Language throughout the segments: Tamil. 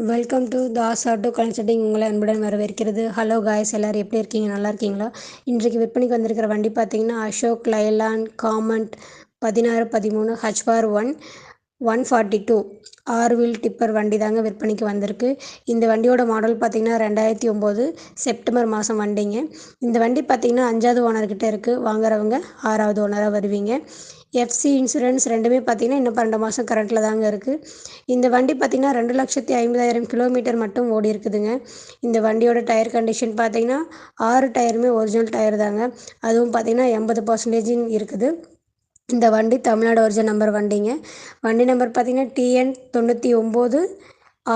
Welcome to Das auto consulting. உங்களை அன்புடன் வரவேற்கிறது. ஹலோ காய்ஸ், எல்லோரும் எப்படி இருக்கீங்க? நல்லா இருக்கீங்களா? இன்றைக்கு விற்பனைக்கு வந்திருக்கிற வண்டி பார்த்தீங்கன்னா அசோக் லைலாண்ட் காமண்ட் 1613 ஹச்பார் 142 ஆர்வீல் டிப்பர் வண்டி தாங்க விற்பனைக்கு வந்திருக்கு. இந்த வண்டியோட மாடல் பார்த்திங்கன்னா 2009 செப்டம்பர் மாதம் வண்டிங்க. இந்த வண்டி பார்த்திங்கன்னா 5வது ஓனர்கிட்ட இருக்குது. வாங்குறவங்க 6வது ஓனராக வருவீங்க. எஃப்சி இன்சூரன்ஸ் ரெண்டுமே பார்த்திங்கன்னா இன்னும் 12 மாதம் கரண்ட்டில் தாங்க இருக்குது. இந்த வண்டி பார்த்திங்கன்னா 2,50,000 கிலோமீட்டர் மட்டும் ஓடி இருக்குதுங்க. இந்த வண்டியோட டயர் கண்டிஷன் பார்த்திங்கன்னா 6 டயருமே ஒரிஜினல் டயர் தாங்க. அதுவும் பார்த்திங்கன்னா 80% இருக்குது. இந்த வண்டி தமிழ்நாடு ஒரிஜினல் நம்பர் வண்டிங்க. வண்டி நம்பர் பார்த்திங்கன்னா TN 99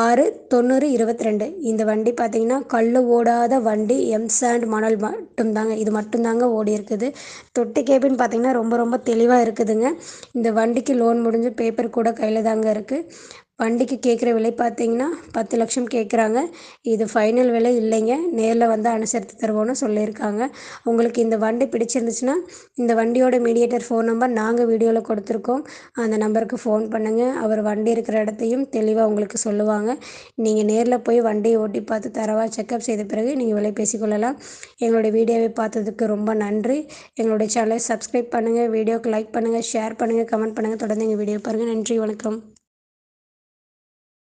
6 90 22. இந்த வண்டி பார்த்திங்கன்னா கல் ஓடாத வண்டி, எம்சாண்ட் மணல் மட்டும்தாங்க, இது மட்டும்தாங்க ஓடி இருக்குது. தொட்டி கேபின் பார்த்திங்கன்னா ரொம்ப ரொம்ப தெளிவாக இருக்குதுங்க. இந்த வண்டிக்கு லோன் முடிஞ்சு பேப்பர் கூட கையில் தாங்க இருக்குது. வண்டிக்கு கேட்குற விலை பார்த்திங்கன்னா 10 லட்சம் கேட்குறாங்க. இது ஃபைனல் விலை இல்லைங்க, நேரில் வந்து அனுசரித்து தருவோன்னு சொல்லியிருக்காங்க. உங்களுக்கு இந்த வண்டி பிடிச்சிருந்துச்சுன்னா இந்த வண்டியோட மீடியேட்டர் ஃபோன் நம்பர் நாங்கள் வீடியோவில் கொடுத்துருக்கோம். அந்த நம்பருக்கு ஃபோன் பண்ணுங்கள். அவர் வண்டி இருக்கிற இடத்தையும் தெளிவாக உங்களுக்கு சொல்லுவாங்க. நீங்கள் நேரில் போய் வண்டியை ஓட்டி பார்த்து தரவா செக்கப் செய்த பிறகு நீங்கள் விலை பேசிக்கொள்ளலாம். எங்களுடைய வீடியோவை பார்த்ததுக்கு ரொம்ப நன்றி. எங்களுடைய சேனலை சப்ஸ்கிரைப் பண்ணுங்கள், வீடியோக்கு லைக் பண்ணுங்கள், ஷேர் பண்ணுங்கள், கமெண்ட் பண்ணுங்கள். தொடர்ந்து எங்கள் வீடியோ பாருங்கள். நன்றி, வணக்கம்.